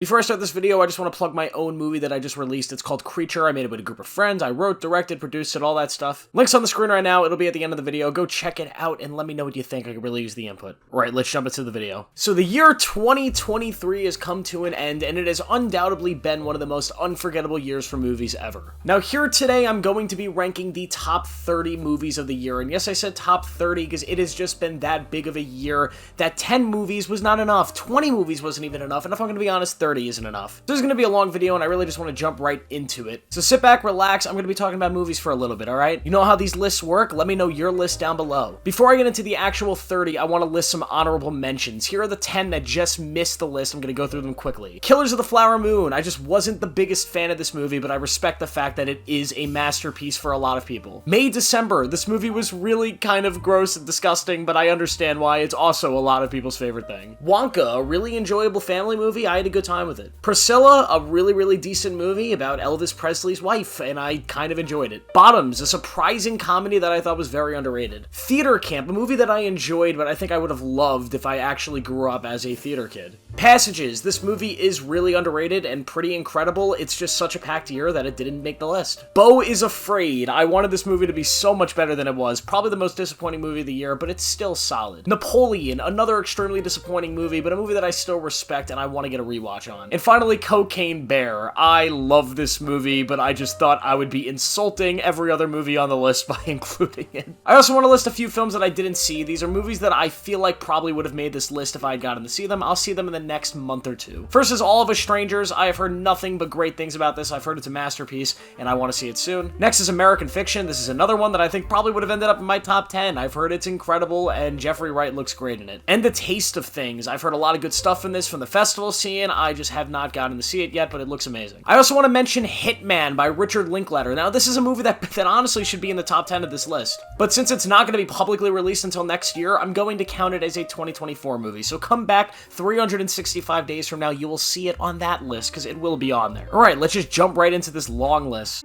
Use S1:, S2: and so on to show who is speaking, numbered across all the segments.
S1: Before I start this video, I just want to plug my own movie that I just released. It's called Creature. I made it with a group of friends. I wrote, directed, produced it, all that stuff. Link's on the screen right now. It'll be at the end of the video. Go check it out and let me know what you think. I could really use the input. Alright, let's jump into the video. So the year 2023 has come to an end, and it has undoubtedly been one of the most unforgettable years for movies ever. Now here today, I'm going to be ranking the top 30 movies of the year. And yes, I said top 30 because it has just been that big of a year that 10 movies was not enough. 20 movies wasn't even enough. And if I'm going to be honest, 30 isn't enough. This is going to be a long video, and I really just want to jump right into it. So sit back, relax. I'm going to be talking about movies for a little bit, alright? You know how these lists work? Let me know your list down below. Before I get into the actual 30, I want to list some honorable mentions. Here are the 10 that just missed the list. I'm going to go through them quickly. Killers of the Flower Moon. I just wasn't the biggest fan of this movie, but I respect the fact that it is a masterpiece for a lot of people. May December. This movie was really kind of gross and disgusting, but I understand why. It's also a lot of people's favorite thing. Wonka, a really enjoyable family movie. I had a good time with it. Priscilla, a really decent movie about Elvis Presley's wife, and I kind of enjoyed it. Bottoms, a surprising comedy that I thought was very underrated. Theater Camp, a movie that I enjoyed, but I think I would have loved if I actually grew up as a theater kid. Passages, this movie is really underrated and pretty incredible. It's just such a packed year that it didn't make the list. Beau is Afraid. I wanted this movie to be so much better than it was. Probably the most disappointing movie of the year, but it's still solid. Napoleon, another extremely disappointing movie, but a movie that I still respect and I want to get a rewatch on. And finally, Cocaine Bear. I love this movie, but I just thought I would be insulting every other movie on the list by including it. I also want to list a few films that I didn't see. These are movies that I feel like probably would have made this list if I had gotten to see them. I'll see them in the next month or two. First is All of Us Strangers. I have heard nothing but great things about this. I've heard it's a masterpiece, and I want to see it soon. Next is American Fiction. This is another one that I think probably would have ended up in my top 10. I've heard it's incredible, and Jeffrey Wright looks great in it. And The Taste of Things. I've heard a lot of good stuff in this from the festival scene. I just have not gotten to see it yet, but it looks amazing. I also want to mention Hitman by Richard Linklater. Now, this is a movie that honestly should be in the top 10 of this list. But since it's not going to be publicly released until next year, I'm going to count it as a 2024 movie. So come back 365 days from now, you will see it on that list, because it will be on there. Alright, let's just jump right into this long list.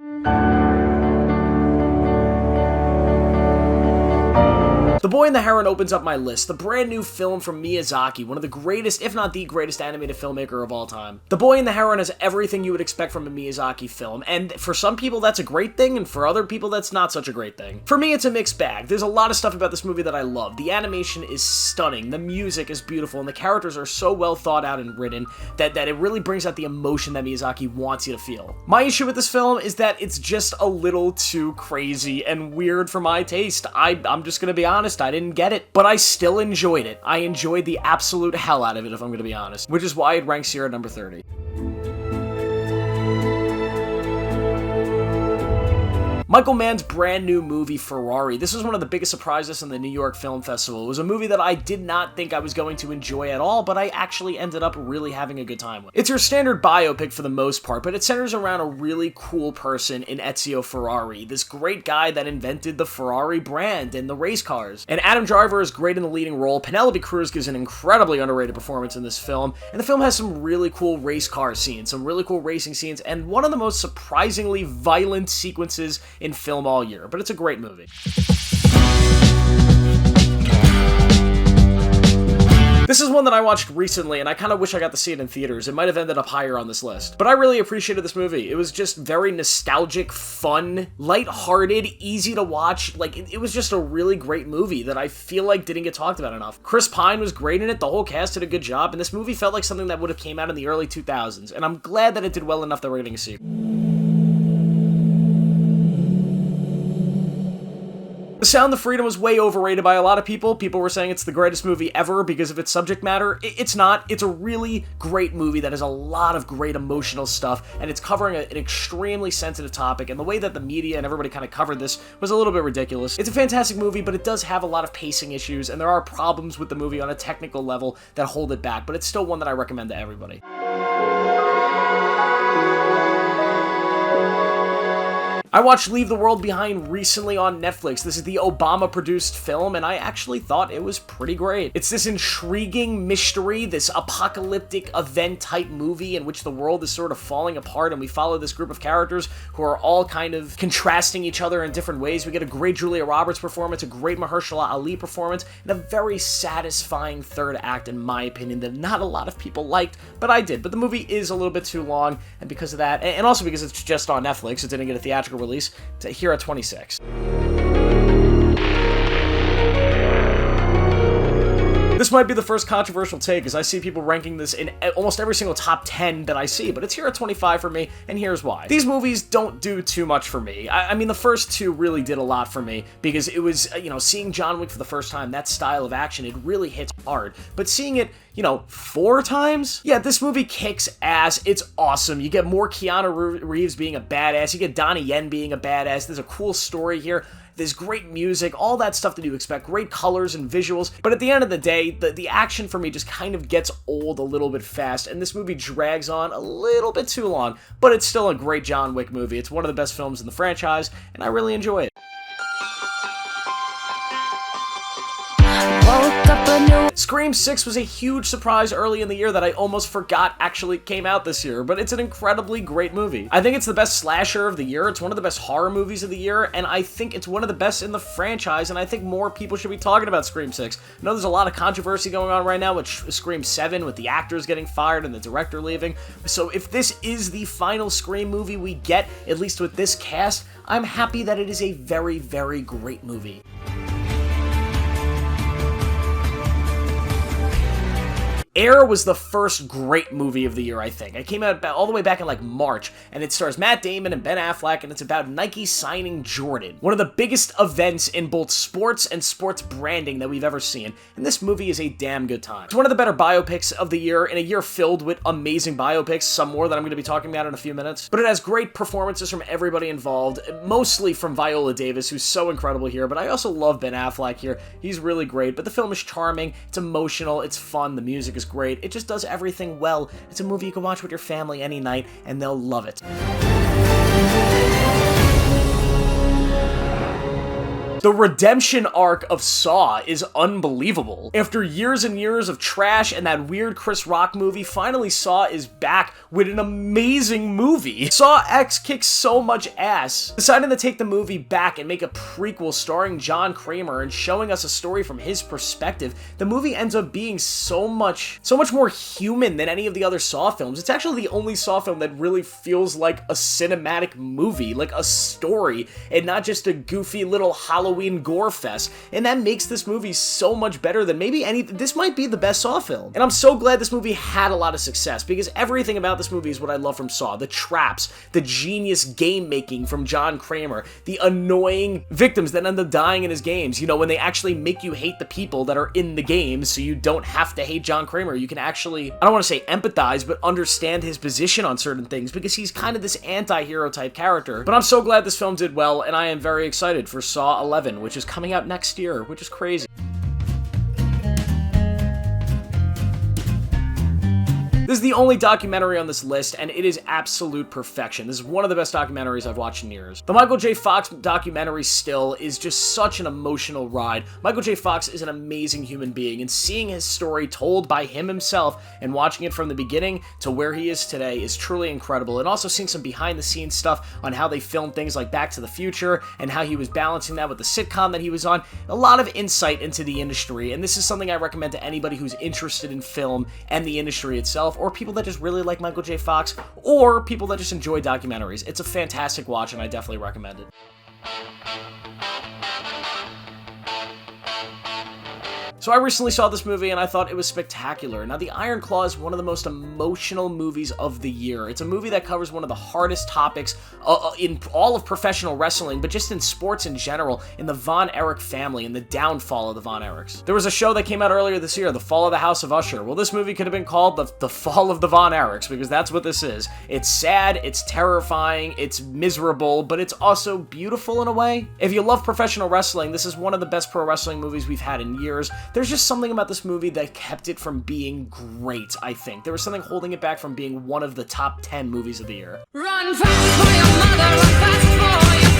S1: The Boy and the Heron opens up my list, the brand new film from Miyazaki, one of the greatest, if not the greatest animated filmmaker of all time. The Boy and the Heron has everything you would expect from a Miyazaki film, and for some people that's a great thing, and for other people that's not such a great thing. For me, it's a mixed bag. There's a lot of stuff about this movie that I love. The animation is stunning, the music is beautiful, and the characters are so well thought out and written that it really brings out the emotion that Miyazaki wants you to feel. My issue with this film is that it's just a little too crazy and weird for my taste. I'm just gonna be honest, I didn't get it, but I still enjoyed it. I enjoyed the absolute hell out of it, if I'm gonna be honest, which is why it ranks here at number 30. Michael Mann's brand new movie, Ferrari. This was one of the biggest surprises in the New York Film Festival. It was a movie that I did not think I was going to enjoy at all, but I actually ended up really having a good time with. It's your standard biopic for the most part, but it centers around a really cool person in Ezio Ferrari, this great guy that invented the Ferrari brand and the race cars. And Adam Driver is great in the leading role. Penelope Cruz gives an incredibly underrated performance in this film, and the film has some really cool race car scenes, some really cool racing scenes, and one of the most surprisingly violent sequences in film all year, but it's a great movie. This is one that I watched recently, and I kind of wish I got to see it in theaters. It might have ended up higher on this list. But I really appreciated this movie. It was just very nostalgic, fun, lighthearted, easy to watch. Like, it was just a really great movie that I feel like didn't get talked about enough. Chris Pine was great in it. The whole cast did a good job, and this movie felt like something that would have came out in the early 2000s, and I'm glad that it did well enough that we're getting a sequel. The Sound of Freedom was way overrated by a lot of people. People were saying it's the greatest movie ever because of its subject matter. It's not. It's a really great movie that has a lot of great emotional stuff, and it's covering an extremely sensitive topic, and the way that the media and everybody kind of covered this was a little bit ridiculous. It's a fantastic movie, but it does have a lot of pacing issues, and there are problems with the movie on a technical level that hold it back, but it's still one that I recommend to everybody. I watched Leave the World Behind recently on Netflix. This is the Obama-produced film, and I actually thought it was pretty great. It's this intriguing mystery, this apocalyptic event-type movie in which the world is sort of falling apart, and we follow this group of characters who are all kind of contrasting each other in different ways. We get a great Julia Roberts performance, a great Mahershala Ali performance, and a very satisfying third act, in my opinion, that not a lot of people liked, but I did. But the movie is a little bit too long, and because of that, and also because it's just on Netflix, it didn't get a theatrical release, to here at 26. This might be the first controversial take, as I see people ranking this in almost every single top 10 that I see, but it's here at 25 for me, and here's why. These movies don't do too much for me. I mean, the first two really did a lot for me, because it was, seeing John Wick for the first time, that style of action, it really hits hard. But seeing it, 4 times? Yeah, this movie kicks ass. It's awesome. You get more Keanu Reeves being a badass. You get Donnie Yen being a badass. There's a cool story here. There's great music, all that stuff that you expect, great colors and visuals, but at the end of the day, the action for me just kind of gets old a little bit fast, and this movie drags on a little bit too long, but it's still a great John Wick movie. It's one of the best films in the franchise, and I really enjoy it. Scream 6 was a huge surprise early in the year that I almost forgot actually came out this year, but it's an incredibly great movie. I think it's the best slasher of the year, it's one of the best horror movies of the year, and I think it's one of the best in the franchise, and I think more people should be talking about Scream 6. I know there's a lot of controversy going on right now with Scream 7, with the actors getting fired and the director leaving, so if this is the final Scream movie we get, at least with this cast, I'm happy that it is a very, very great movie. Air was the first great movie of the year, I think. It came out all the way back in like March, and it stars Matt Damon and Ben Affleck, and it's about Nike signing Jordan. One of the biggest events in both sports and sports branding that we've ever seen, and this movie is a damn good time. It's one of the better biopics of the year, in a year filled with amazing biopics, some more that I'm going to be talking about in a few minutes, but it has great performances from everybody involved, mostly from Viola Davis, who's so incredible here, but I also love Ben Affleck here. He's really great, but the film is charming, it's emotional, it's fun, the music is great. It just does everything well. It's a movie you can watch with your family any night, and they'll love it. The redemption arc of Saw is unbelievable. After years and years of trash and that weird Chris Rock movie, finally Saw is back with an amazing movie. Saw X kicks so much ass. Deciding to take the movie back and make a prequel starring John Kramer and showing us a story from his perspective, the movie ends up being so much more human than any of the other Saw films. It's actually the only Saw film that really feels like a cinematic movie, like a story, and not just a goofy little Halloween gore fest, and that makes this movie so much better than this might be the best Saw film. And I'm so glad this movie had a lot of success, because everything about this movie is what I love from Saw. The traps, the genius game making from John Kramer, the annoying victims that end up dying in his games, when they actually make you hate the people that are in the games, so you don't have to hate John Kramer. You can actually, I don't want to say empathize, but understand his position on certain things, because he's kind of this anti-hero type character. But I'm so glad this film did well, and I am very excited for Saw 11, which is coming out next year, which is crazy. This is the only documentary on this list, and it is absolute perfection. This is one of the best documentaries I've watched in years. The Michael J. Fox documentary still is just such an emotional ride. Michael J. Fox is an amazing human being, and seeing his story told by him himself and watching it from the beginning to where he is today is truly incredible. And also seeing some behind-the-scenes stuff on how they filmed things like Back to the Future and how he was balancing that with the sitcom that he was on. A lot of insight into the industry, and this is something I recommend to anybody who's interested in film and the industry itself, or people that just really like Michael J. Fox, or people that just enjoy documentaries. It's a fantastic watch, and I definitely recommend it. So I recently saw this movie and I thought it was spectacular. Now, The Iron Claw is one of the most emotional movies of the year. It's a movie that covers one of the hardest topics in all of professional wrestling, but just in sports in general, in the Von Erich family and the downfall of the Von Erichs. There was a show that came out earlier this year, The Fall of the House of Usher. Well, this movie could have been called The Fall of the Von Erichs, because that's what this is. It's sad, it's terrifying, it's miserable, but it's also beautiful in a way. If you love professional wrestling, this is one of the best pro wrestling movies we've had in years. There's just something about this movie that kept it from being great, I think. There was something holding it back from being one of the top 10 movies of the year.
S2: Run fast for your mother, run fast for your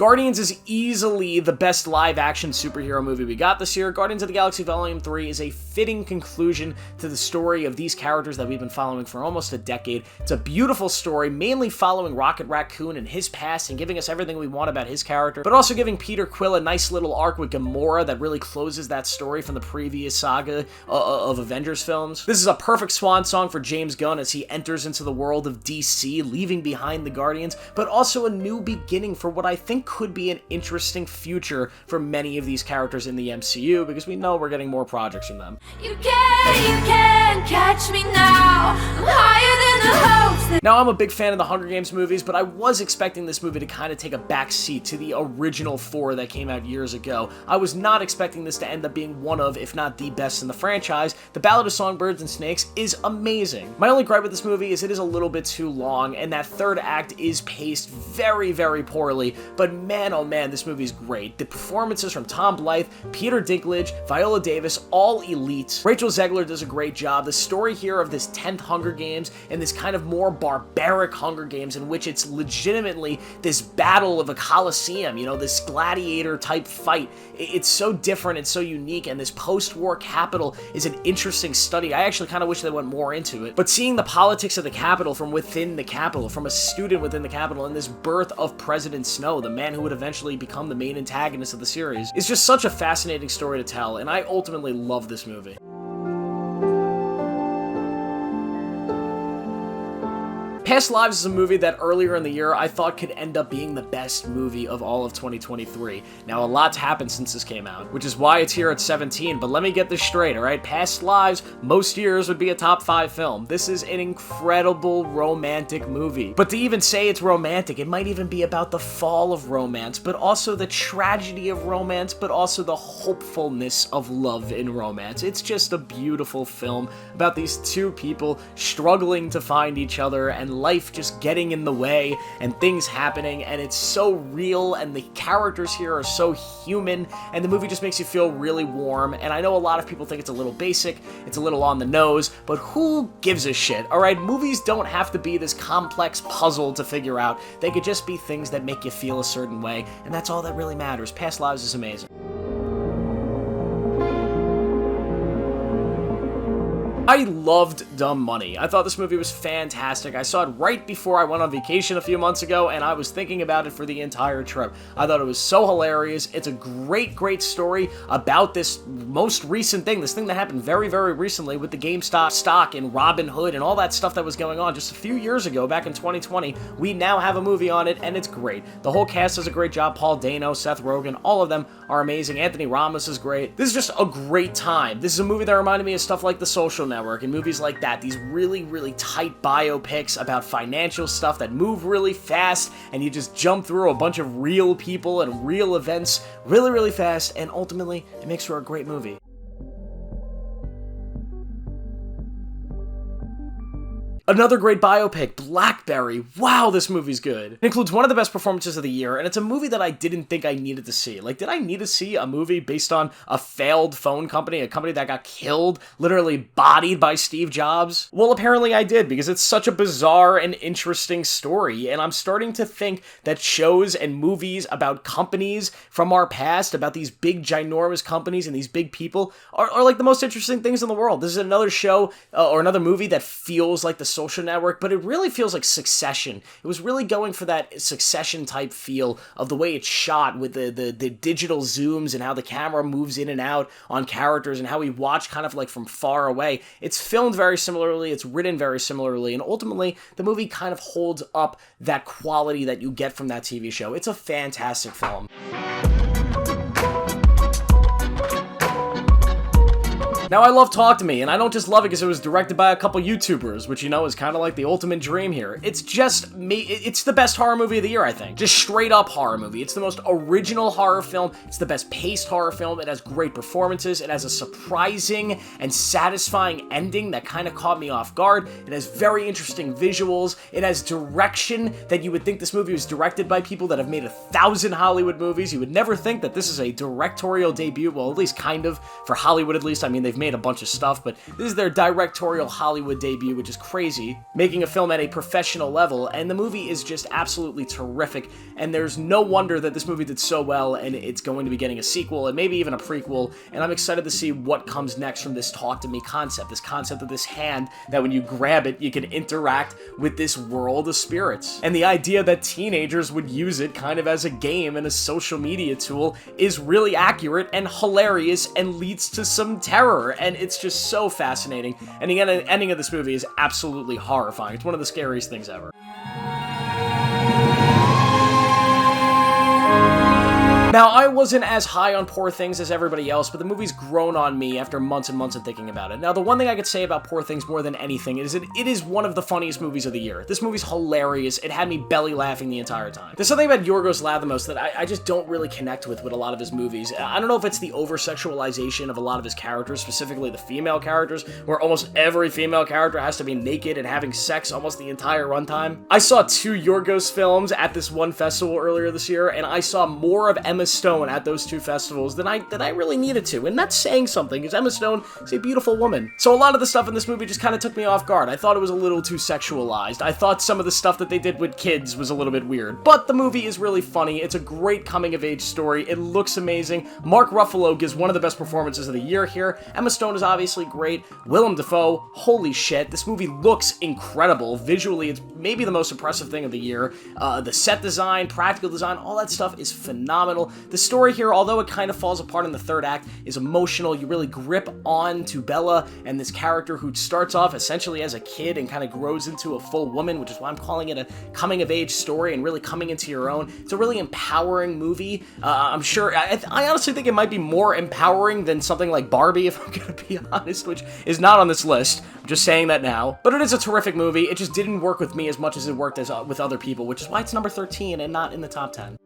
S1: Guardians is easily the best live-action superhero movie we got this year. Guardians of the Galaxy Volume 3 is a fitting conclusion to the story of these characters that we've been following for almost a decade. It's a beautiful story, mainly following Rocket Raccoon and his past and giving us everything we want about his character, but also giving Peter Quill a nice little arc with Gamora that really closes that story from the previous saga of Avengers films. This is a perfect swan song for James Gunn as he enters into the world of DC, leaving behind the Guardians, but also a new beginning for what I think could be an interesting future for many of these characters in the MCU, because we know we're getting more projects from them.
S2: You can catch me now. I'm higher than the hopes that...
S1: Now, I'm a big fan of the Hunger Games movies, but I was expecting this movie to kind of take a back seat to the original 4 that came out years ago. I was not expecting this to end up being one of, if not the best in the franchise. The Ballad of Songbirds and Snakes is amazing. My only gripe with this movie is it is a little bit too long, and that third act is paced very, very poorly, but man, oh man, this movie's great. The performances from Tom Blythe, Peter Dinklage, Viola Davis, all elite. Rachel Zegler does a great job. The story here of this 10th Hunger Games and this kind of more barbaric Hunger Games in which it's legitimately this battle of a coliseum, you know, this gladiator type fight. It's so different and so unique, and this post-war capital is an interesting study. I actually kind of wish they went more into it, but seeing the politics of the capital from within the capital, from a student within the capital, and this birth of President Snow, the man who would eventually become the main antagonist of the series, is just such a fascinating story to tell, and I ultimately love this movie. Past Lives is a movie that earlier in the year I thought could end up being the best movie of all of 2023. Now, a lot's happened since this came out, which is why it's here at 17, but let me get this straight, alright? Past Lives, most years would be a top 5 film. This is an incredible romantic movie. But to even say it's romantic, it might even be about the fall of romance, but also the tragedy of romance, but also the hopefulness of love in romance. It's just a beautiful film about these two people struggling to find each other and life just getting in the way and things happening, and it's so real, and the characters here are so human, and the movie just makes you feel really warm. And I know a lot of people think it's a little basic, it's a little on the nose, but who gives a shit, alright? Movies don't have to be this complex puzzle to figure out. They could just be things that make you feel a certain way, and that's all that really matters. Past Lives is amazing. I loved Dumb Money. I thought this movie was fantastic. I saw it right before I went on vacation a few months ago, and I was thinking about it for the entire trip. I thought it was so hilarious. It's a great, great story about this most recent thing, this thing that happened very, very recently with the GameStop stock and Robinhood and all that stuff that was going on just a few years ago, back in 2020. We now have a movie on it, and it's great. The whole cast does a great job. Paul Dano, Seth Rogen, all of them are amazing. Anthony Ramos is great. This is just a great time. This is a movie that reminded me of stuff like The Social Network and movies like that. These really, really tight biopics about financial stuff that move really fast, and you just jump through a bunch of real people and real events really, really fast, and ultimately, it makes for a great movie. Another great biopic, Blackberry. Wow, this movie's good. It includes one of the best performances of the year, and it's a movie that I didn't think I needed to see. Like, did I need to see a movie based on a failed phone company, a company that got killed, literally bodied by Steve Jobs? Well, apparently I did, because it's such a bizarre and interesting story, and I'm starting to think that shows and movies about companies from our past, about these big, ginormous companies and these big people, are like the most interesting things in the world. This is another show, or another movie that feels like The Social Network, but it really feels like Succession. It was really going for that Succession type feel of the way it's shot with the digital zooms and how the camera moves in and out on characters and how we watch kind of like from far away. It's filmed very similarly, it's written very similarly, and ultimately the movie kind of holds up that quality that you get from that TV show. It's a fantastic film. Now, I love Talk to Me, and I don't just love it because it was directed by a couple YouTubers, which, you know, is kind of like the ultimate dream here. It's just me. It's the best horror movie of the year, I think. Just straight up horror movie. It's the most original horror film. It's the best paced horror film. It has great performances. It has a surprising and satisfying ending that kind of caught me off guard. It has very interesting visuals. It has direction that you would think this movie was directed by people that have made 1,000 Hollywood movies. You would never think that this is a directorial debut. Well, at least kind of, for Hollywood at least. I mean, they've made a bunch of stuff, but this is their directorial Hollywood debut, which is crazy, making a film at a professional level, and the movie is just absolutely terrific, and there's no wonder that this movie did so well, and it's going to be getting a sequel, and maybe even a prequel, and I'm excited to see what comes next from this talk to me concept, this concept of this hand that when you grab it, you can interact with this world of spirits. And the idea that teenagers would use it kind of as a game and a social media tool is really accurate and hilarious and leads to some terror, and it's just so fascinating. And the ending of this movie is absolutely horrifying. It's one of the scariest things ever. Now, I wasn't as high on Poor Things as everybody else, but the movie's grown on me after months and months of thinking about it. Now, the one thing I could say about Poor Things more than anything is that it is one of the funniest movies of the year. This movie's hilarious. It had me belly laughing the entire time. There's something about Yorgos Lanthimos that I just don't really connect with a lot of his movies. I don't know if it's the over-sexualization of a lot of his characters, specifically the female characters, where almost every female character has to be naked and having sex almost the entire runtime. I saw 2 Yorgos films at this one festival earlier this year, and I saw more of Emma Stone at those 2 festivals than I really needed to, and that's saying something, because Emma Stone is a beautiful woman. So a lot of the stuff in this movie just kind of took me off guard. I thought it was a little too sexualized. I thought some of the stuff that they did with kids was a little bit weird, but the movie is really funny. It's a great coming-of-age story. It looks amazing. Mark Ruffalo gives one of the best performances of the year here. Emma Stone is obviously great. Willem Dafoe, holy shit, this movie looks incredible. Visually, it's maybe the most impressive thing of the year. The set design, practical design, all that stuff is phenomenal. The story here, although it kind of falls apart in the 3rd act, is emotional. You really grip on to Bella and this character who starts off essentially as a kid and kind of grows into a full woman, which is why I'm calling it a coming-of-age story and really coming into your own. It's a really empowering movie. I'm sure, I honestly think it might be more empowering than something like Barbie, if I'm gonna be honest, which is not on this list. I'm just saying that now. But it is a terrific movie. It just didn't work with me as much as it worked with other people, which is why it's number 13 and not in the top 10.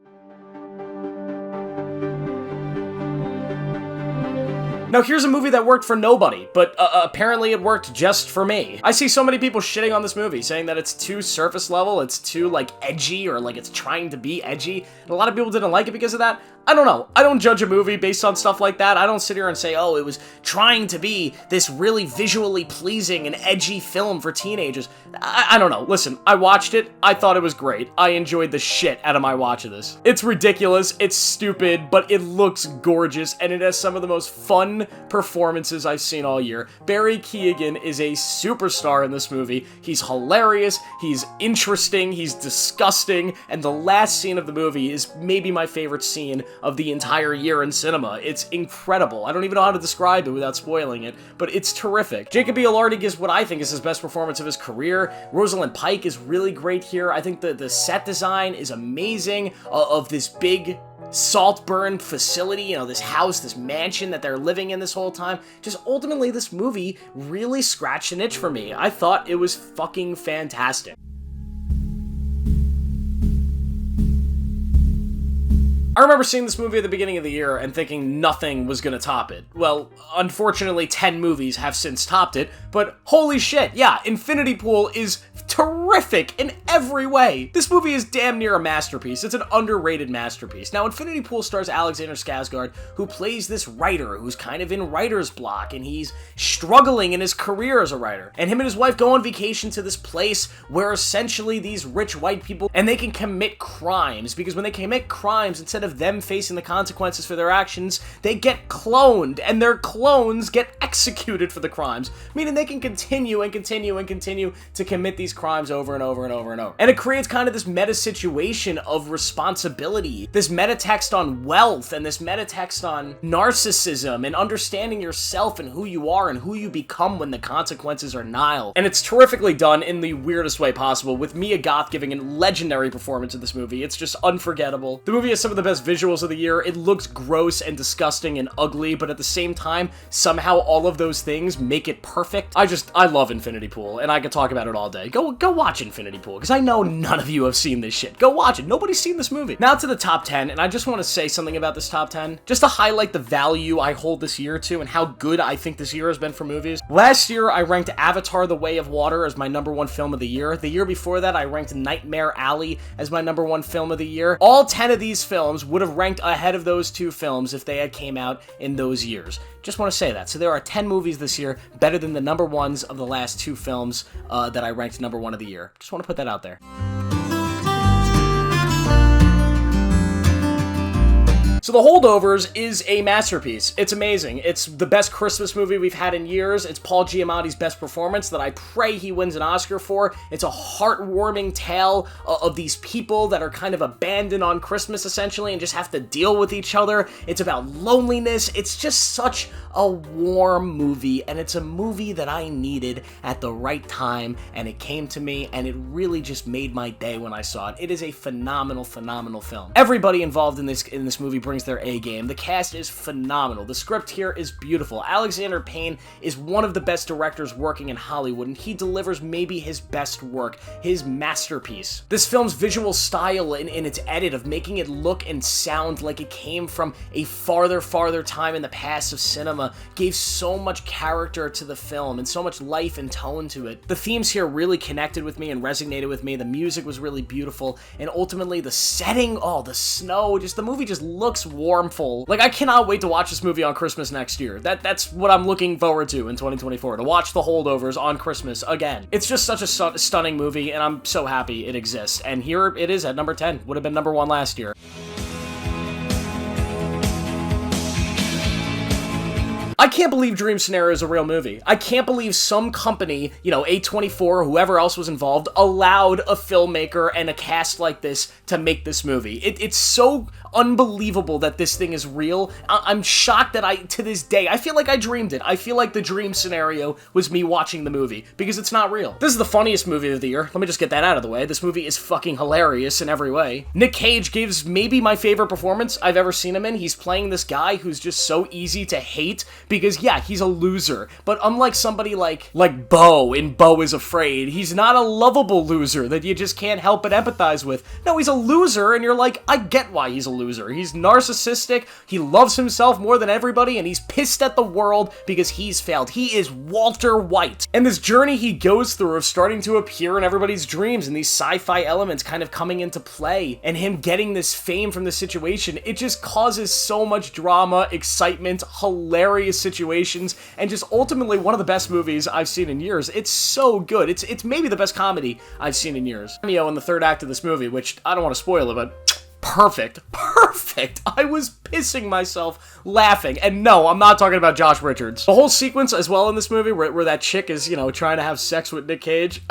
S1: Now, here's a movie that worked for nobody, but apparently it worked just for me. I see so many people shitting on this movie, saying that it's too surface level, it's too, like, edgy, or, like, it's trying to be edgy, and a lot of people didn't like it because of that. I don't know. I don't judge a movie based on stuff like that. I don't sit here and say, oh, it was trying to be this really visually pleasing and edgy film for teenagers. I don't know. Listen, I watched it. I thought it was great. I enjoyed the shit out of my watch of this. It's ridiculous. It's stupid, but it looks gorgeous, and it has some of the most fun performances I've seen all year. Barry Keoghan is a superstar in this movie. He's hilarious. He's interesting. He's disgusting. And the last scene of the movie is maybe my favorite scene of the entire year in cinema. It's incredible. I don't even know how to describe it without spoiling it, but it's terrific. Jacob Elordi gives what I think is his best performance of his career. Rosalind Pike is really great here. I think the set design is amazing of this big Saltburn facility, you know, this house, this mansion that they're living in this whole time. Just ultimately, this movie really scratched an itch for me. I thought it was fucking fantastic. I remember seeing this movie at the beginning of the year and thinking nothing was gonna top it. Well, unfortunately, 10 movies have since topped it, but holy shit, yeah, Infinity Pool is terrific in every way. This movie is damn near a masterpiece. It's an underrated masterpiece. Now, Infinity Pool stars Alexander Skarsgård, who plays this writer who's kind of in writer's block, and he's struggling in his career as a writer. And him and his wife go on vacation to this place where essentially these rich white people, and they can commit crimes, because when they commit crimes, instead of them facing the consequences for their actions, they get cloned, and their clones get executed for the crimes, meaning they can continue and continue and continue to commit these crimes over and over and over and over. And it creates kind of this meta situation of responsibility, this meta text on wealth, and this meta text on narcissism, and understanding yourself and who you are and who you become when the consequences are nihil. And it's terrifically done in the weirdest way possible, with Mia Goth giving a legendary performance in this movie. It's just unforgettable. The movie has some of the best visuals of the year. It looks gross and disgusting and ugly, but at the same time, somehow all of those things make it perfect. I love Infinity Pool, and I could talk about it all day. Go watch watch Infinity Pool, because I know none of you have seen this shit. Go watch it. Nobody's seen this movie. Now to the top 10, and I just want to say something about this top 10, just to highlight the value I hold this year to and how good I think this year has been for movies. Last year, I ranked Avatar: The Way of Water as my #1 film of the year. The year before that, I ranked Nightmare Alley as my #1 film of the year. All 10 of these films would have ranked ahead of those 2 films if they had came out in those years. Just want to say that. So there are 10 movies this year better than the #1s of the last 2 films that I ranked #1 of the year. Just want to put that out there. So The Holdovers is a masterpiece. It's amazing. It's the best Christmas movie we've had in years. It's Paul Giamatti's best performance that I pray he wins an Oscar for. It's a heartwarming tale of these people that are kind of abandoned on Christmas, essentially, and just have to deal with each other. It's about loneliness. It's just such a warm movie, and it's a movie that I needed at the right time, and it came to me, and it really just made my day when I saw it. It is a phenomenal, phenomenal film. Everybody involved in this movie brings their A game. The cast is phenomenal. The script here is beautiful. Alexander Payne is one of the best directors working in Hollywood, and he delivers maybe his best work, his masterpiece. This film's visual style in its edit of making it look and sound like it came from a farther time in the past of cinema gave so much character to the film and so much life and tone to it. The themes here really connected with me and resonated with me. The music was really beautiful, and ultimately the setting, oh, the snow, just the movie just looks warmful. Like, I cannot wait to watch this movie on Christmas next year. That's what I'm looking forward to in 2024, to watch The Holdovers on Christmas again. It's just such a stunning movie, and I'm so happy it exists. And here it is at number 10. Would have been #1 last year. I can't believe Dream Scenario is a real movie. I can't believe some company, A24 or whoever else was involved, allowed a filmmaker and a cast like this to make this movie. It's so unbelievable that this thing is real. I'm shocked that to this day, I feel like I dreamed it. I feel like the Dream Scenario was me watching the movie, because it's not real. This is the funniest movie of the year. Let me just get that out of the way. This movie is fucking hilarious in every way. Nick Cage gives maybe my favorite performance I've ever seen him in. He's playing this guy who's just so easy to hate, because yeah, he's a loser, but unlike somebody like Bo in Bo is Afraid, he's not a lovable loser that you just can't help but empathize with. No, he's a loser, and you're like, I get why he's a loser. He's narcissistic, he loves himself more than everybody, and he's pissed at the world because he's failed. He is Walter White. And this journey he goes through of starting to appear in everybody's dreams and these sci-fi elements kind of coming into play, and him getting this fame from this situation, it just causes so much drama, excitement, hilarious situations, and just ultimately one of the best movies I've seen in years. It's so good. It's maybe the best comedy I've seen in years. Cameo in the third act of this movie, which I don't want to spoil it, but perfect. I was pissing myself laughing. And no, I'm not talking about Josh Richards. The whole sequence as well in this movie where that chick is, trying to have sex with Nick Cage.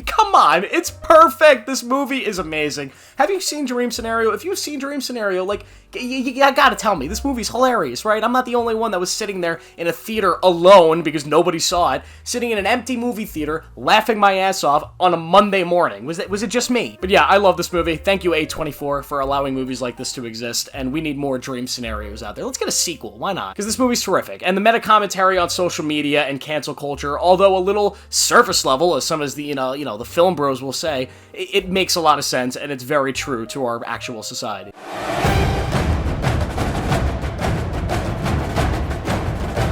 S1: Come on, it's perfect. This movie is amazing. Have you seen Dream Scenario? If you've seen Dream Scenario, you gotta tell me. This movie's hilarious, right? I'm not the only one that was sitting there in a theater alone because nobody saw it, sitting in an empty movie theater, laughing my ass off on a Monday morning. Was it just me? But yeah, I love this movie. Thank you, A24, for allowing movies like this to exist, and we need more Dream Scenarios out there. Let's get a sequel. Why not? Because this movie's terrific. And the meta commentary on social media and cancel culture, although a little surface level, as some as the the film bros will say, it makes a lot of sense, and it's very true to our actual society.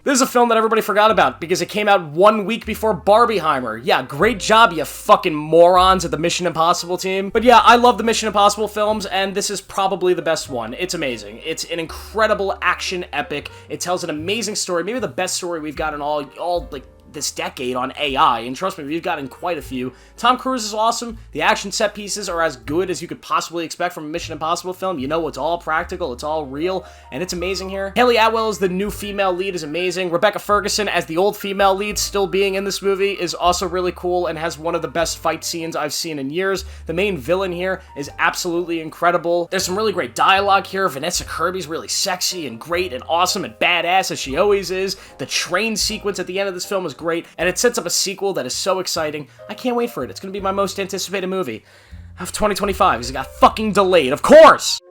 S1: This is a film that everybody forgot about because it came out 1 week before Barbieheimer. Yeah, great job, you fucking morons at the Mission Impossible team. But yeah, I love the Mission Impossible films, and this is probably the best one. It's amazing. It's an incredible action epic. It tells an amazing story, maybe the best story we've got in all this decade on AI, and trust me, we've gotten quite a few. Tom Cruise is awesome. The action set pieces are as good as you could possibly expect from a Mission Impossible film. It's all practical, it's all real, and it's amazing here. Haley Atwell as the new female lead is amazing. Rebecca Ferguson as the old female lead still being in this movie is also really cool and has one of the best fight scenes I've seen in years. The main villain here is absolutely incredible. There's some really great dialogue here. Vanessa Kirby's really sexy and great and awesome and badass as she always is. The train sequence at the end of this film is great, and it sets up a sequel that is so exciting. I can't wait for it. It's going to be my most anticipated movie of 2025 because it got fucking delayed, of course!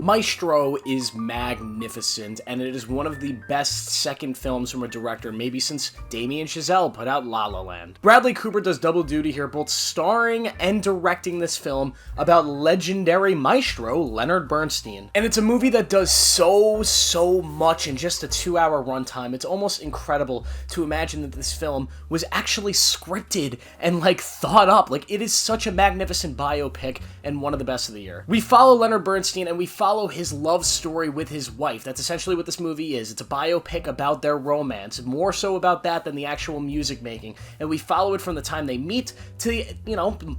S1: Maestro is magnificent, and it is one of the best second films from a director maybe since Damien Chazelle put out La La Land. Bradley Cooper does double duty here, both starring and directing this film about legendary maestro Leonard Bernstein. And it's a movie that does so much in just a 2-hour runtime. It's almost incredible to imagine that this film was actually scripted and like thought up. Like, it is such a magnificent biopic and one of the best of the year. We follow Leonard Bernstein and we follow his love story with his wife. That's essentially what this movie is. It's a biopic about their romance, more so about that than the actual music making. And we follow it from the time they meet to,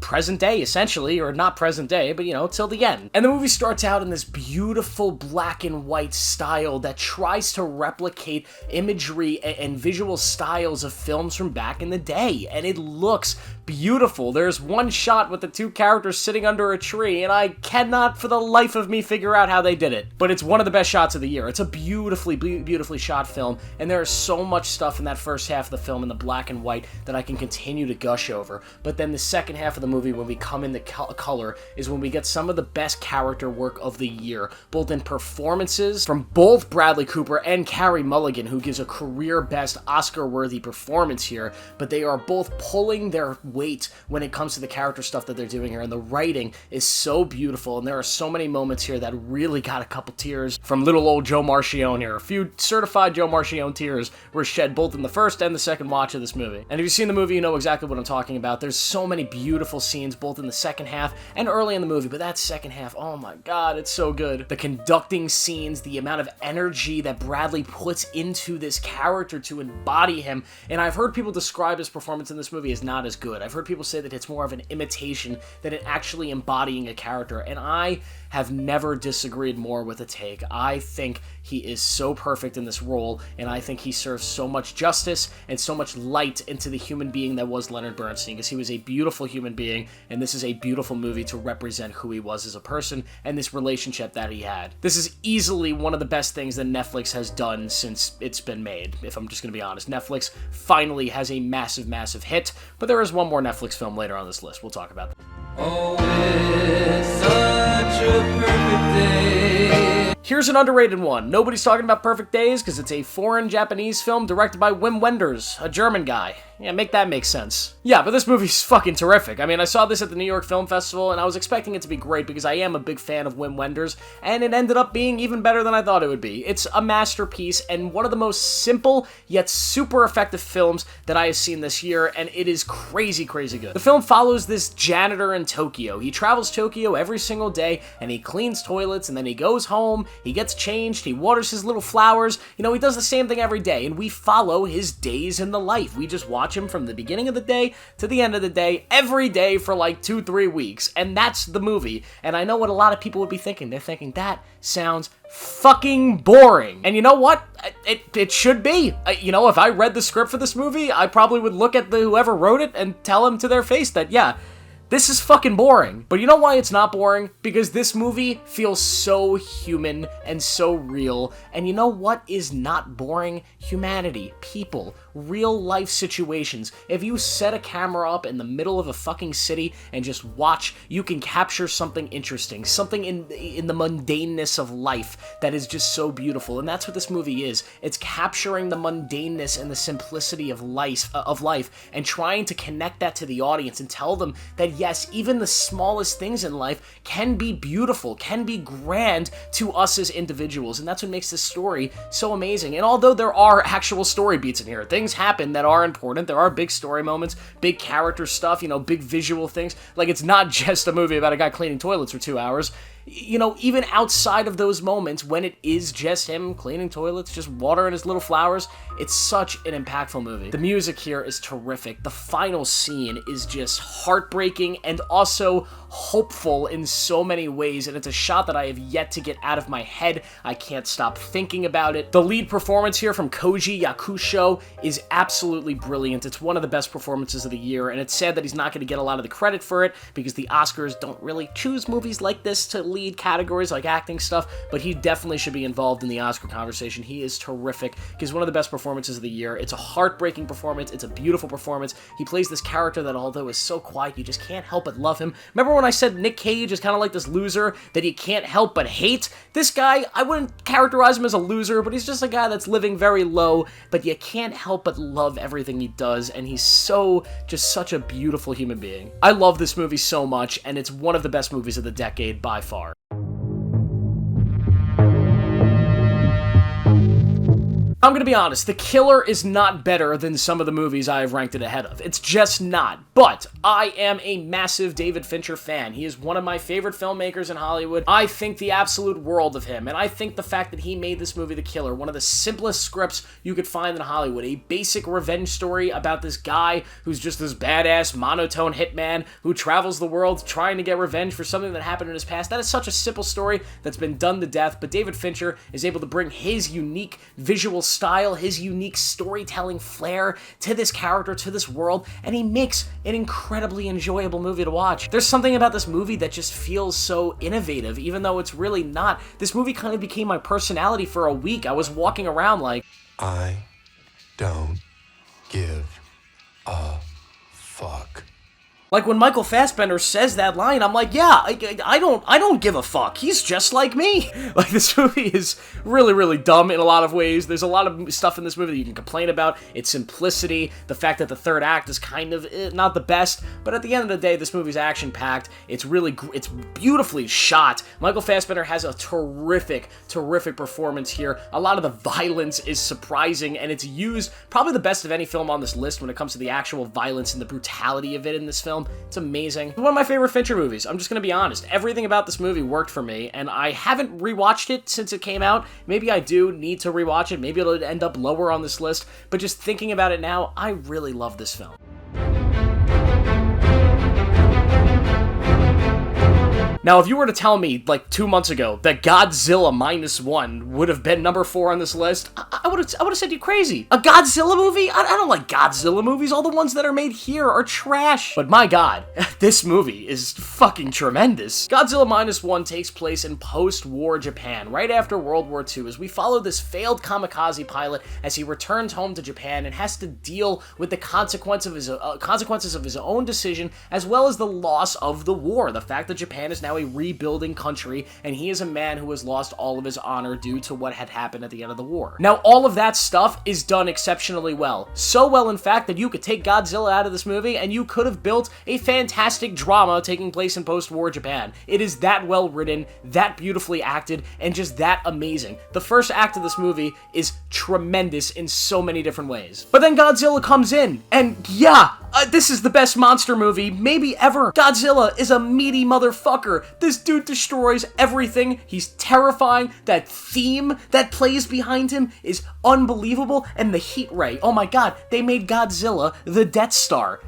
S1: present day, essentially, or not present day, but, till the end. And the movie starts out in this beautiful black and white style that tries to replicate imagery and visual styles of films from back in the day. And it looks beautiful. There's one shot with the two characters sitting under a tree, and I cannot for the life of me figure out how they did it. But it's one of the best shots of the year. It's a beautifully shot film, and there is so much stuff in that first half of the film in the black and white that I can continue to gush over. But then the second half of the movie, when we come into color, is when we get some of the best character work of the year, both in performances from both Bradley Cooper and Carey Mulligan, who gives a career-best Oscar-worthy performance here, but they are both pulling their weight when it comes to the character stuff that they're doing here, and the writing is so beautiful, and there are so many moments here that really got a couple tears from little old Joe Marchione here. A few certified Joe Marchione tears were shed both in the first and the second watch of this movie. And if you've seen the movie, you know exactly what I'm talking about. There's so many beautiful scenes both in the second half and early in the movie, but that second half, oh my god, it's so good. The conducting scenes, the amount of energy that Bradley puts into this character to embody him, and I've heard people describe his performance in this movie as not as good. I've heard people say that it's more of an imitation than it actually embodying a character, and I have never disagreed more with a take. I think he is so perfect in this role, and I think he serves so much justice and so much light into the human being that was Leonard Bernstein, because he was a beautiful human being, and this is a beautiful movie to represent who he was as a person and this relationship that he had. This is easily one of the best things that Netflix has done since it's been made, if I'm just going to be honest. Netflix finally has a massive hit, but there is one more Netflix film later on this list. We'll talk about that.
S3: Oh, it's such a perfect day.
S1: Here's an underrated one. Nobody's talking about Perfect Days because it's a foreign Japanese film directed by Wim Wenders, a German guy. Yeah, make that make sense. Yeah, but this movie's fucking terrific. I mean, I saw this at the New York Film Festival, and I was expecting it to be great because I am a big fan of Wim Wenders, and it ended up being even better than I thought it would be. It's a masterpiece and one of the most simple yet super effective films that I have seen this year, and it is crazy good. The film follows this janitor in Tokyo. He travels Tokyo every single day, and he cleans toilets, and then he goes home, he gets changed, he waters his little flowers. He does the same thing every day, and we follow his days in the life. We just watch him from the beginning of the day to the end of the day, every day for like 2-3 weeks, and that's the movie. And I know what a lot of people would be thinking. They're thinking, that sounds fucking boring. And you know what? It should be. If I read the script for this movie, I probably would look at whoever wrote it and tell him to their face that, yeah, this is fucking boring. But you know why it's not boring? Because this movie feels so human and so real. And you know what is not boring? Humanity, people, real life situations. If you set a camera up in the middle of a fucking city and just watch, you can capture something interesting, something in the mundaneness of life that is just so beautiful. And that's what this movie is. It's capturing the mundaneness and the simplicity of life and trying to connect that to the audience and tell them that yes, even the smallest things in life can be beautiful, can be grand to us as individuals, and that's what makes this story so amazing. And although there are actual story beats in here, things happen that are important, there are big story moments, big character stuff, big visual things, like it's not just a movie about a guy cleaning toilets for 2 hours. Even outside of those moments, when it is just him cleaning toilets, just watering his little flowers, it's such an impactful movie. The music here is terrific. The final scene is just heartbreaking and also hopeful in so many ways, and it's a shot that I have yet to get out of my head. I can't stop thinking about it. The lead performance here from Koji Yakusho is absolutely brilliant. It's one of the best performances of the year, and it's sad that he's not going to get a lot of the credit for it because the Oscars don't really choose movies like this to lead categories like acting stuff, but he definitely should be involved in the Oscar conversation. He is terrific. He's one of the best performances of the year. It's a heartbreaking performance. It's a beautiful performance. He plays this character that, although is so quiet, you just can't help but love him. Remember when I said Nick Cage is kind of like this loser that you can't help but hate? This guy, I wouldn't characterize him as a loser, but he's just a guy that's living very low, but you can't help but love everything he does, and he's just such a beautiful human being. I love this movie so much, and it's one of the best movies of the decade by far. I'm gonna be honest, The Killer is not better than some of the movies I have ranked it ahead of. It's just not. But I am a massive David Fincher fan. He is one of my favorite filmmakers in Hollywood. I think the absolute world of him, and I think the fact that he made this movie, The Killer, one of the simplest scripts you could find in Hollywood, a basic revenge story about this guy who's just this badass, monotone hitman who travels the world trying to get revenge for something that happened in his past. That is such a simple story that's been done to death, but David Fincher is able to bring his unique visual style, his unique storytelling flair to this character, to this world, and he makes an incredibly enjoyable movie to watch. There's something about this movie that just feels so innovative, even though it's really not. This movie kind of became my personality for a week. I was walking around like,
S4: I don't give a fuck.
S1: Like when Michael Fassbender says that line, I'm like, yeah, I don't give a fuck. He's just like me. Like, this movie is really, really dumb in a lot of ways. There's a lot of stuff in this movie that you can complain about. Its simplicity, the fact that the third act is kind of not the best, but at the end of the day, this movie's action-packed. It's it's beautifully shot. Michael Fassbender has a terrific, terrific performance here. A lot of the violence is surprising, and it's used probably the best of any film on this list when it comes to the actual violence and the brutality of it in this film. It's amazing. It's one of my favorite Fincher movies. I'm just gonna be honest. Everything about this movie worked for me, and I haven't rewatched it since it came out. Maybe I do need to rewatch it. Maybe it'll end up lower on this list, but just thinking about it now, I really love this film. Now, if you were to tell me, like, 2 months ago that Godzilla -1 would have been number 4 on this list, I would have said you're crazy. A Godzilla movie? I don't like Godzilla movies. All the ones that are made here are trash. But my god, this movie is fucking tremendous. Godzilla -1 takes place in post-war Japan, right after World War II, as we follow this failed kamikaze pilot as he returns home to Japan and has to deal with the consequences of his own decision, as well as the loss of the war. The fact that Japan is now a rebuilding country, and he is a man who has lost all of his honor due to what had happened at the end of the war. Now, all of that stuff is done exceptionally well. So well, in fact, that you could take Godzilla out of this movie, and you could have built a fantastic drama taking place in post-war Japan. It is that well written, that beautifully acted, and just that amazing. The first act of this movie is tremendous in so many different ways. But then Godzilla comes in, and yeah, this is the best monster movie maybe ever. Godzilla is a meaty motherfucker. This dude destroys everything. He's terrifying. That theme that plays behind him is unbelievable. And the heat ray, oh my god, they made Godzilla the Death Star.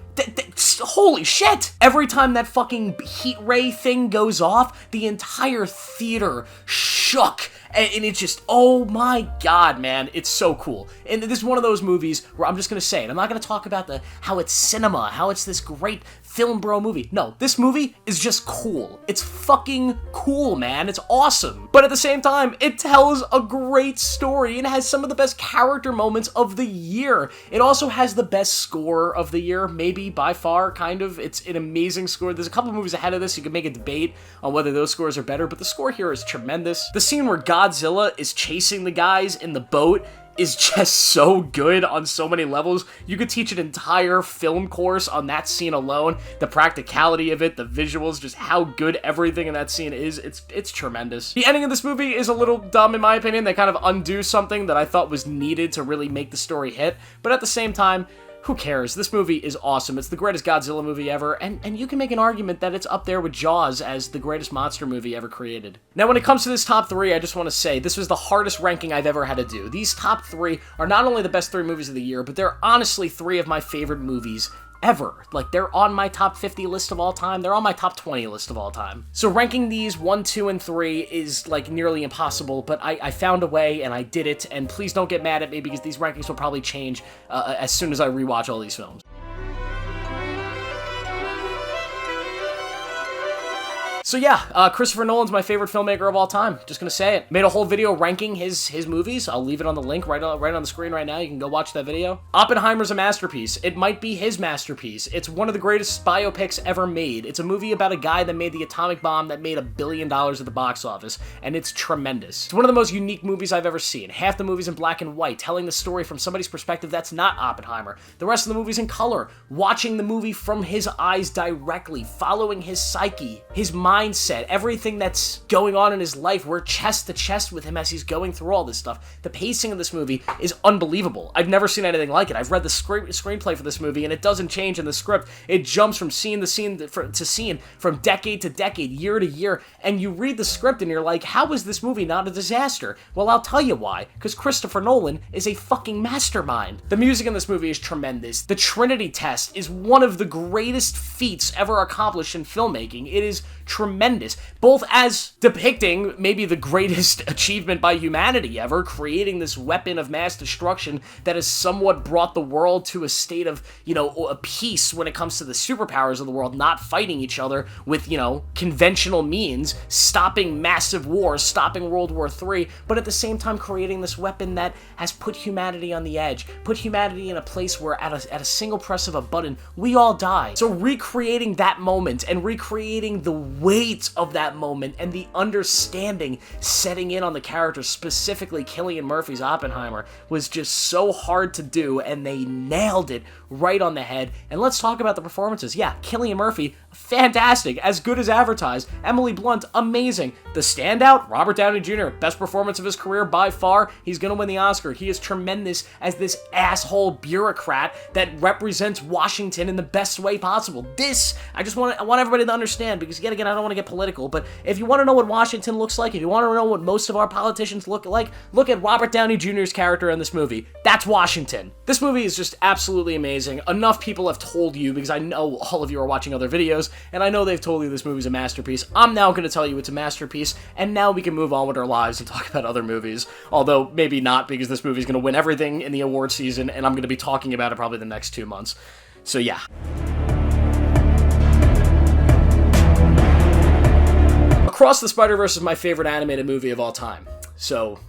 S1: Holy shit! Every time that fucking heat ray thing goes off, the entire theater shook. And it's just, oh my god, man, it's so cool. And this is one of those movies where I'm just gonna say it. I'm not gonna talk about how it's cinema, how it's this great film bro movie. No, this movie is just cool. It's fucking cool, man. It's awesome. But at the same time, it tells a great story and has some of the best character moments of the year. It also has the best score of the year, maybe by far, kind of. It's an amazing score. There's a couple movies ahead of this. You could make a debate on whether those scores are better, but the score here is tremendous. The scene where Godzilla is chasing the guys in the boat is just so good on so many levels. You could teach an entire film course on that scene alone. The practicality of it, the visuals, just how good everything in that scene is. It's tremendous. The ending of this movie is a little dumb in my opinion. They kind of undo something that I thought was needed to really make the story hit, but at the same time, who cares? This movie is awesome. It's the greatest Godzilla movie ever, and you can make an argument that it's up there with Jaws as the greatest monster movie ever created. Now, when it comes to this top 3, I just want to say, this was the hardest ranking I've ever had to do. These top 3 are not only the best 3 movies of the year, but they're honestly 3 of my favorite movies ever. Like, they're on my top 50 list of all time. They're on my top 20 list of all time. So ranking these 1, 2, and 3 is, like, nearly impossible, but I found a way, and I did it, and please don't get mad at me, because these rankings will probably change as soon as I rewatch all these films. So yeah, Christopher Nolan's my favorite filmmaker of all time. Just gonna say it. Made a whole video ranking his movies. I'll leave it on the link right on the screen right now. You can go watch that video. Oppenheimer's a masterpiece. It might be his masterpiece. It's one of the greatest biopics ever made. It's a movie about a guy that made the atomic bomb that made $1 billion at the box office, and it's tremendous. It's one of the most unique movies I've ever seen. Half the movie's in black and white, telling the story from somebody's perspective that's not Oppenheimer. The rest of the movie's in color, watching the movie from his eyes directly, following his psyche, his mindset, everything that's going on in his life. We're chest to chest with him as he's going through all this stuff. The pacing of this movie is unbelievable. I've never seen anything like it. I've read the screenplay for this movie, and it doesn't change in the script. It jumps from scene to scene, from decade to decade, year to year, and you read the script and you're like, how is this movie not a disaster? Well, I'll tell you why. Because Christopher Nolan is a fucking mastermind. The music in this movie is tremendous. The Trinity test is one of the greatest feats ever accomplished in filmmaking. It is tremendous, both as depicting maybe the greatest achievement by humanity ever, creating this weapon of mass destruction that has somewhat brought the world to a state of, a peace when it comes to the superpowers of the world, not fighting each other with, conventional means, stopping massive wars, stopping World War III, but at the same time creating this weapon that has put humanity on the edge, put humanity in a place where at a single press of a button, we all die. So recreating that moment and recreating the weight of that moment and the understanding setting in on the characters, specifically Cillian Murphy's Oppenheimer, was just so hard to do, and they nailed it right on the head. And let's talk about the performances. Yeah, Cillian Murphy, fantastic, as good as advertised. Emily Blunt, amazing. The standout, Robert Downey Jr., best performance of his career by far. He's gonna win the Oscar. He is tremendous as this asshole bureaucrat that represents Washington in the best way possible. I want everybody to understand, because yet again, I don't want to get political, but if you want to know what Washington looks like, if you want to know what most of our politicians look like, look at Robert Downey Jr.'s character in this movie. That's Washington. This movie is just absolutely amazing. Enough people have told you, because I know all of you are watching other videos, and I know they've told you this movie's a masterpiece. I'm now going to tell you it's a masterpiece, and now we can move on with our lives and talk about other movies. Although, maybe not, because this movie's going to win everything in the award season, and I'm going to be talking about it probably the next 2 months. So yeah. Across the Spiderverse is my favorite animated movie of all time. So,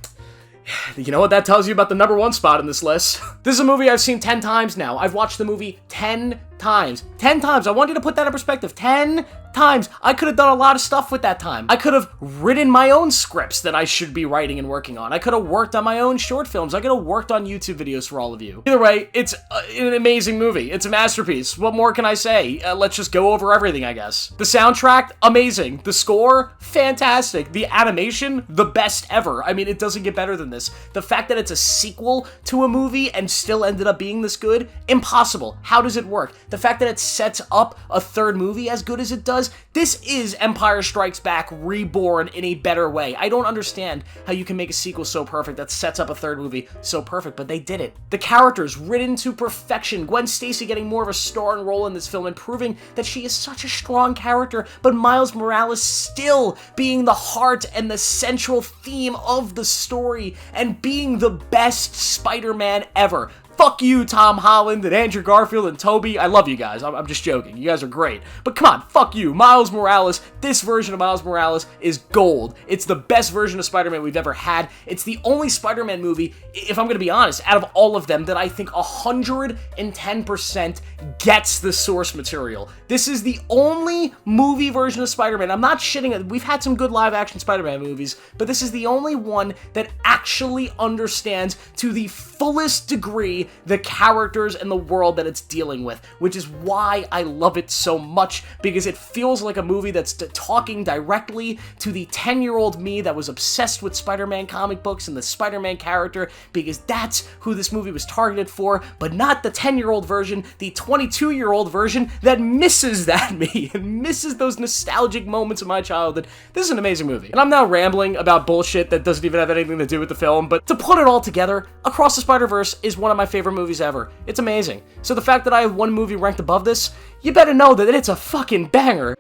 S1: you know what that tells you about the number 1 spot in this list? This is a movie I've seen 10 times now. I've watched the movie 10 times. 10 times. I want you to put that in perspective. 10 times. I could have done a lot of stuff with that time. I could have written my own scripts that I should be writing and working on. I could have worked on my own short films. I could have worked on YouTube videos for all of you. Either way, it's an amazing movie. It's a masterpiece. What more can I say? Let's just go over everything, I guess. The soundtrack, amazing. The score, fantastic. The animation, the best ever. I mean, it doesn't get better than this. The fact that it's a sequel to a movie and still ended up being this good, impossible. How does it work? The fact that it sets up a third movie as good as it does, this is Empire Strikes Back reborn in a better way. I don't understand how you can make a sequel so perfect that sets up a third movie so perfect, but they did it. The characters written to perfection. Gwen Stacy getting more of a starring role in this film and proving that she is such a strong character, but Miles Morales still being the heart and the central theme of the story and being the best Spider-Man ever. Fuck you, Tom Holland and Andrew Garfield and Tobey. I love you guys. I'm just joking. You guys are great. But come on, fuck you. Miles Morales, this version of Miles Morales is gold. It's the best version of Spider-Man we've ever had. It's the only Spider-Man movie, if I'm going to be honest, out of all of them that I think 110% gets the source material. This is the only movie version of Spider-Man. I'm not shitting. We've had some good live-action Spider-Man movies, but this is the only one that actually understands to the fullest degree the characters and the world that it's dealing with, which is why I love it so much, because it feels like a movie that's talking directly to the 10-year-old me that was obsessed with Spider-Man comic books and the Spider-Man character, because that's who this movie was targeted for, but not the 10-year-old version, the 22-year-old version that misses that me and misses those nostalgic moments of my childhood. This is an amazing movie. And I'm now rambling about bullshit that doesn't even have anything to do with the film, but to put it all together, Across the Spider-Verse is one of my favorite movies ever. It's amazing. So the fact that I have one movie ranked above this, you better know that it's a fucking banger.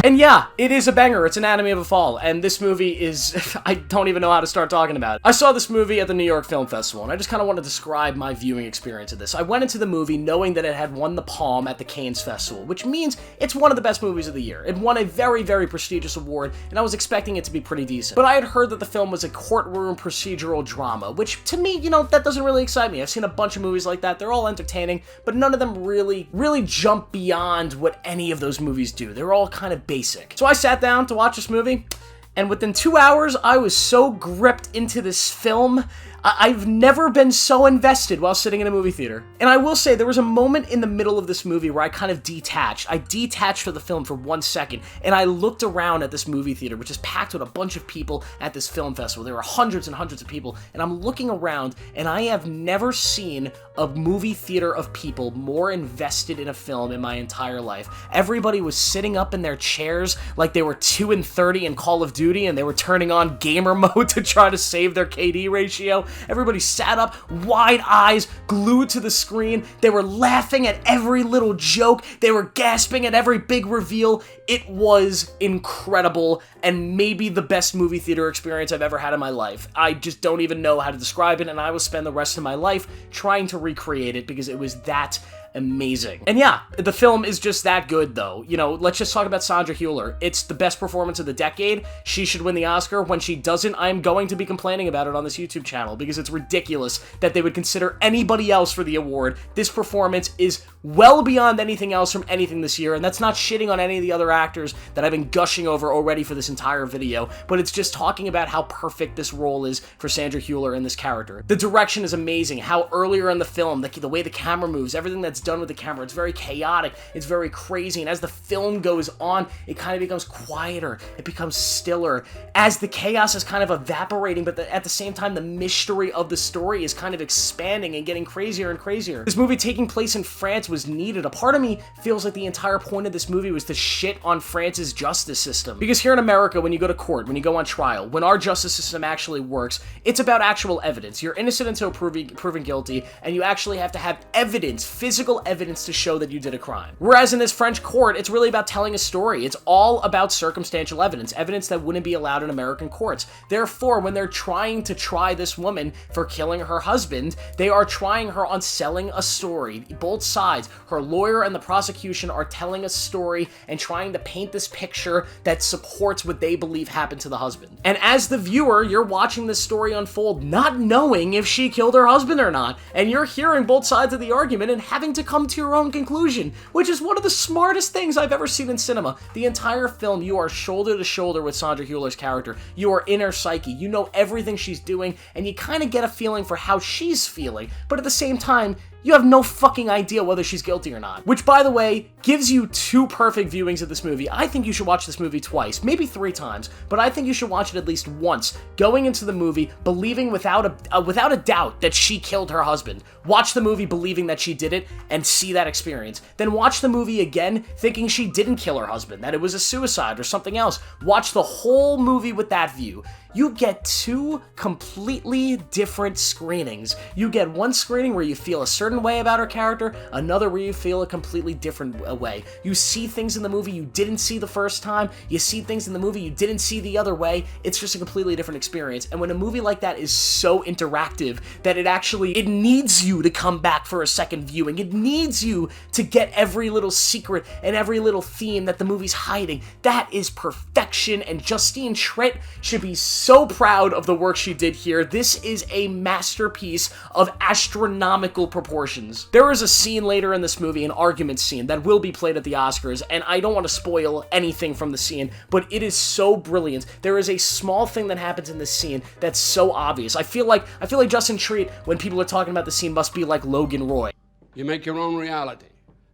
S1: And yeah, it is a banger. It's Anatomy of a Fall, and this movie is, I don't even know how to start talking about it. I saw this movie at the New York Film Festival, and I just kind of want to describe my viewing experience of this. I went into the movie knowing that it had won the Palm at the Cannes Festival, which means it's one of the best movies of the year. It won a very, very prestigious award, and I was expecting it to be pretty decent. But I had heard that the film was a courtroom procedural drama, which to me, that doesn't really excite me. I've seen a bunch of movies like that. They're all entertaining, but none of them really jump beyond what any of those movies do. They're all kind of basic. So I sat down to watch this movie, and within 2 hours, I was so gripped into this film. I've never been so invested while sitting in a movie theater. And I will say, there was a moment in the middle of this movie where I kind of detached. I detached from the film for 1 second, and I looked around at this movie theater, which is packed with a bunch of people at this film festival. There were hundreds and hundreds of people, and I'm looking around, and I have never seen a movie theater of people more invested in a film in my entire life. Everybody was sitting up in their chairs like they were 2 and 30 in Call of Duty, and they were turning on gamer mode to try to save their KD ratio. Everybody sat up, wide eyes, glued to the screen. They were laughing at every little joke. They were gasping at every big reveal. It was incredible, and maybe the best movie theater experience I've ever had in my life. I just don't even know how to describe it, and I will spend the rest of my life trying to recreate it because it was that amazing. And yeah, the film is just that good, though. Let's just talk about Sandra Hüller. It's the best performance of the decade. She should win the Oscar. When she doesn't, I am going to be complaining about it on this YouTube channel because it's ridiculous that they would consider anybody else for the award. This performance is well beyond anything else from anything this year, and that's not shitting on any of the other actors that I've been gushing over already for this entire video, but it's just talking about how perfect this role is for Sandra Hüller and this character. The direction is amazing. How earlier in the film, the way the camera moves, everything that's done with the camera, it's very chaotic, it's very crazy, and as the film goes on, it kind of becomes quieter, it becomes stiller, as the chaos is kind of evaporating, but at the same time, the mystery of the story is kind of expanding and getting crazier and crazier. This movie taking place in France was needed. A part of me feels like the entire point of this movie was to shit on France's justice system. Because here in America, when you go to court, when you go on trial, when our justice system actually works, it's about actual evidence. You're innocent until proven guilty, and you actually have to have evidence, physical evidence to show that you did a crime. Whereas in this French court, it's really about telling a story. It's all about circumstantial evidence, evidence that wouldn't be allowed in American courts. Therefore, when they're trying to try this woman for killing her husband, they are trying her on selling a story. Both sides, her lawyer and the prosecution, are telling a story and trying to paint this picture that supports what they believe happened to the husband. And as the viewer, you're watching this story unfold, not knowing if she killed her husband or not, and you're hearing both sides of the argument and having to come to your own conclusion, which is one of the smartest things I've ever seen in cinema. The entire film, you are shoulder to shoulder with Sandra Hüller's character. You are in her psyche. You know everything she's doing, and you kind of get a feeling for how she's feeling, but at the same time, you have no fucking idea whether she's guilty or not. Which, by the way, gives you 2 perfect viewings of this movie. I think you should watch this movie twice, maybe 3 times, but I think you should watch it at least once, going into the movie believing without a doubt that she killed her husband. Watch the movie believing that she did it and see that experience. Then watch the movie again thinking she didn't kill her husband, that it was a suicide or something else. Watch the whole movie with that view. You get 2 completely different screenings. You get one screening where you feel a certain way about her character, another where you feel a completely different way. You see things in the movie you didn't see the first time, you see things in the movie you didn't see the other way. It's just a completely different experience. And when a movie like that is so interactive that it needs you to come back for a second viewing. It needs you to get every little secret and every little theme that the movie's hiding. That is perfection, and Justine Triet should be so proud of the work she did here. This is a masterpiece of astronomical proportions. There is a scene later in this movie, an argument scene, that will be played at the Oscars, and I don't want to spoil anything from the scene, but it is so brilliant. There is a small thing that happens in this scene that's so obvious. I feel like Justine Triet, when people are talking about the scene, must be like Logan Roy.
S5: You make your own reality,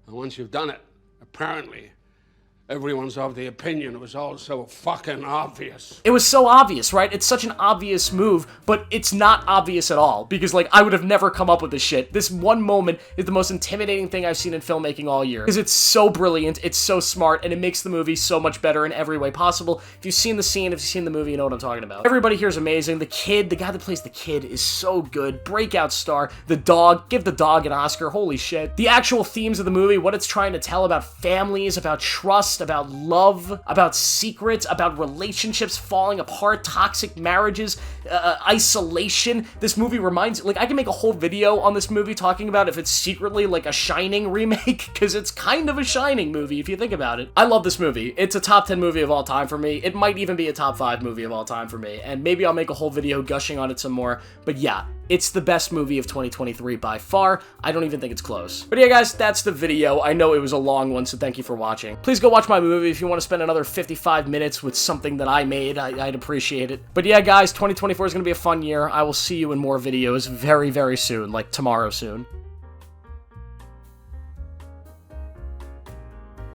S5: and once you've done it, apparently, everyone's of the opinion it was all so fucking obvious.
S1: It was so obvious, right? It's such an obvious move, but it's not obvious at all, because, I would have never come up with this shit. This one moment is the most intimidating thing I've seen in filmmaking all year, because it's so brilliant, it's so smart, and it makes the movie so much better in every way possible. If you've seen the scene, if you've seen the movie, you know what I'm talking about. Everybody here is amazing. The guy that plays the kid is so good. Breakout star. The dog, give the dog an Oscar, holy shit. The actual themes of the movie, what it's trying to tell about families, about trust, lust, about love, about secrets, about relationships falling apart, toxic marriages, isolation. This movie reminds, like, I can make a whole video on this movie talking about if it's secretly like a Shining remake, because it's kind of a Shining movie if you think about it. I love this movie. It's a top 10 movie of all time for me. It might even be a top 5 movie of all time for me, and maybe I'll make a whole video gushing on it some more, but yeah, it's the best movie of 2023 by far. I don't even think it's close. But yeah, guys, that's the video. I know it was a long one, so thank you for watching. Please go watch my movie if you want to spend another 55 minutes with something that I made. I'd appreciate it. But yeah, guys, 2024 is going to be a fun year. I will see you in more videos very, very soon, like tomorrow soon.